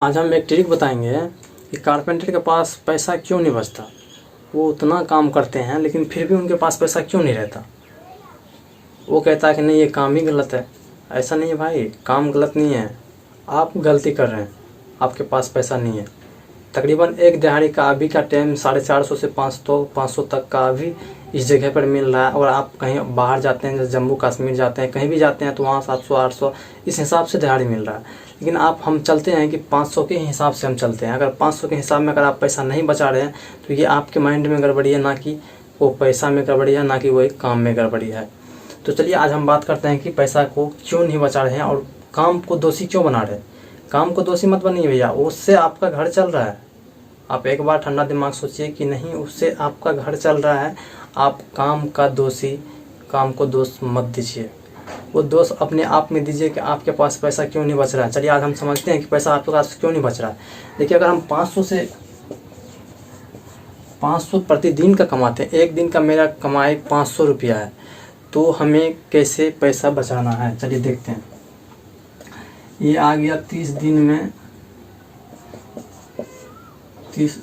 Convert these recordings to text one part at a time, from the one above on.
आज हम एक ट्रिक बताएंगे कि कारपेंटर के पास पैसा क्यों नहीं बचता। वो उतना काम करते हैं लेकिन फिर भी उनके पास पैसा क्यों नहीं रहता। वो कहता है कि नहीं ये काम ही गलत है। ऐसा नहीं है भाई, काम गलत नहीं है, आप गलती कर रहे हैं, आपके पास पैसा नहीं है। तकरीबन एक दिहाड़ी का अभी का टाइम 450 से 500 तक का अभी इस जगह पर मिल रहा है। और आप कहीं बाहर जाते हैं, जैसे जम्मू कश्मीर जाते हैं, कहीं भी जाते हैं तो वहाँ 700-800 इस हिसाब से दिहाड़ी मिल रहा है। लेकिन हम चलते हैं कि 500 के हिसाब से हम चलते हैं। अगर 500 के हिसाब में अगर आप पैसा नहीं बचा रहे हैं तो ये आपके माइंड में गड़बड़ी है, ना कि वो पैसा में गड़बड़ी है, ना कि वो एक काम में गड़बड़ी है। तो चलिए आज हम बात करते हैं कि पैसा को क्यों नहीं बचा रहे हैं और काम को दोषी क्यों बना रहे हैं। काम को दोषी मत बनिए भैया, उससे आपका घर चल रहा है। आप एक बार ठंडा दिमाग सोचिए कि नहीं, उससे आपका घर चल रहा है। आप काम का दोषी, काम को दोष मत दीजिए, वो दोष अपने आप में दीजिए कि आपके पास पैसा क्यों नहीं बच रहा है। चलिए आज हम समझते हैं कि पैसा आपके पास क्यों नहीं बच रहा है। देखिए, अगर हम 500 प्रतिदिन का कमाते हैं, एक दिन का मेरा कमाई 500 रुपया है, तो हमें कैसे पैसा बचाना है चलिए देखते हैं। ये आ गया 30 दिन में 30,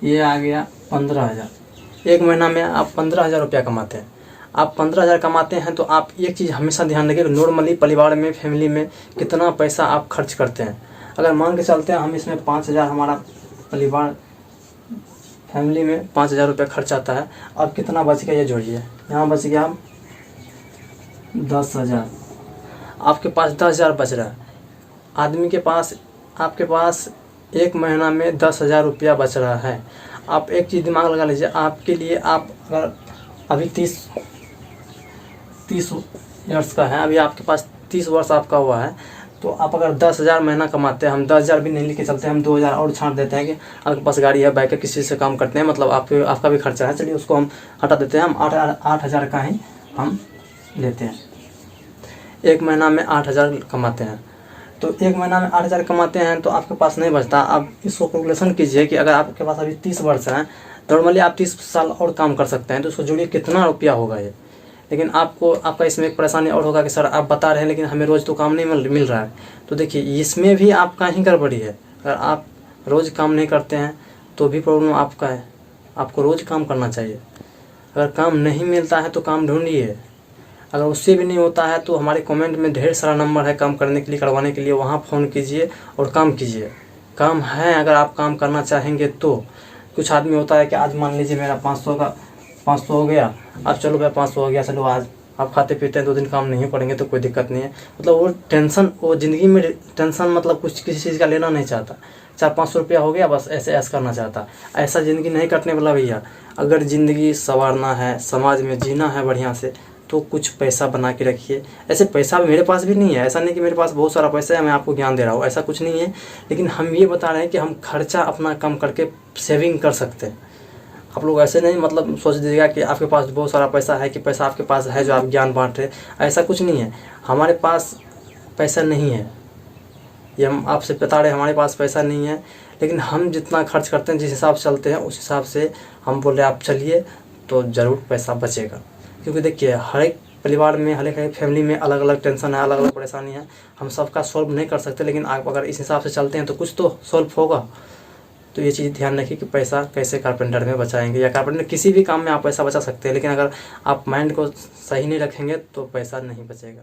ये आ गया 15,000। एक महीना में आप 15,000 रुपया कमाते हैं। आप 15,000 कमाते हैं तो आप एक चीज़ हमेशा ध्यान रखिए, नॉर्मली परिवार में, फैमिली में कितना पैसा आप खर्च करते हैं। अगर मान के चलते हैं हम इसमें 5,000, हमारा परिवार फैमिली में 5,000 रुपया खर्च आता है। अब कितना बच गया ये जोड़िए, यहाँ बच गया 10,000। आपके पास 10,000 बच रहा है। आदमी के पास, आपके पास एक महीना में 10,000 रुपया बच रहा है। आप एक चीज़ दिमाग लगा लीजिए, आपके लिए, आप अगर अभी 30 इयर्स का है, अभी आपके पास 30 वर्ष आपका हुआ है, तो आप अगर 10,000 महीना कमाते हैं, हम 10,000 भी नहीं लेके चलते हैं, हम 2,000 और छांट देते हैं कि आपके पास गाड़ी है, बाइक है, किसी से काम करते हैं, मतलब आपका भी खर्चा है, चलिए उसको हम हटा देते हैं। हम 8,000 का ही हम लेते हैं। एक महीना में 8,000 कमाते हैं, तो एक महीना में 8,000 कमाते हैं तो आपके पास नहीं बचता। आप इसको कैलकुलेशन कीजिए कि अगर आपके पास अभी 30 वर्ष हैं, नॉर्मली आप 30 साल और काम कर सकते हैं, तो उसको जोड़िए कितना रुपया होगा ये। लेकिन आपका इसमें एक परेशानी और होगा कि सर आप बता रहे हैं लेकिन हमें रोज़ तो काम नहीं मिल रहा है। तो देखिए, इसमें भी आपका ही गड़बड़ी है। अगर आप रोज़ काम नहीं करते हैं तो भी प्रॉब्लम आपका है। आपको रोज़ काम करना चाहिए। अगर काम नहीं मिलता है तो काम ढूंढिए। अगर उससे भी नहीं होता है तो हमारे कमेंट में ढेर सारा नंबर है काम करने के लिए, करवाने के लिए, वहाँ फ़ोन कीजिए और काम कीजिए। काम है, अगर आप काम करना चाहेंगे तो। कुछ आदमी होता है कि आज मान लीजिए मेरा 500 हो गया, अब चलो भाई 500 हो गया, चलो आज आप खाते पीते हैं, 2 दिन काम नहीं पड़ेंगे तो कोई दिक्कत नहीं है। मतलब वो टेंशन, वो ज़िंदगी में टेंशन, मतलब कुछ किसी चीज़ का लेना नहीं चाहता। 400-500 रुपया हो गया, बस ऐसे ऐसा करना चाहता। ऐसा ज़िंदगी नहीं कटने वाला भैया। अगर ज़िंदगी संवारना है, समाज में जीना है बढ़िया से, तो कुछ पैसा बना के रखिए। ऐसे पैसा मेरे पास भी नहीं है, ऐसा नहीं कि मेरे पास बहुत सारा पैसा है मैं आपको ज्ञान दे रहा हूँ, ऐसा कुछ नहीं है। लेकिन हम ये बता रहे हैं कि हम खर्चा अपना कम करके सेविंग कर सकते हैं। आप लोग ऐसे नहीं मतलब सोच दीजिएगा कि आपके पास बहुत सारा पैसा है, कि पैसा आपके पास है जो आप ज्ञान बांट रहे, ऐसा कुछ नहीं है। हमारे पास पैसा नहीं है, ये हम आपसे बता रहे हैं, हमारे पास पैसा नहीं है। लेकिन हम जितना खर्च करते हैं, जिस हिसाब से चलते हैं, उस हिसाब से हम बोले आप चलिए तो ज़रूर पैसा बचेगा। क्योंकि देखिए, हर एक परिवार में, हर एक फैमिली में अलग अलग टेंशन है, अलग अलग परेशानी है। हम सबका सॉल्व नहीं कर सकते, लेकिन आप अगर इस हिसाब से चलते हैं तो कुछ तो सॉल्व होगा। तो ये चीज़ ध्यान रखिए कि पैसा कैसे कारपेंटर में बचाएंगे, या कारपेंटर किसी भी काम में आप पैसा बचा सकते हैं। लेकिन अगर आप माइंड को सही नहीं रखेंगे तो पैसा नहीं बचेगा।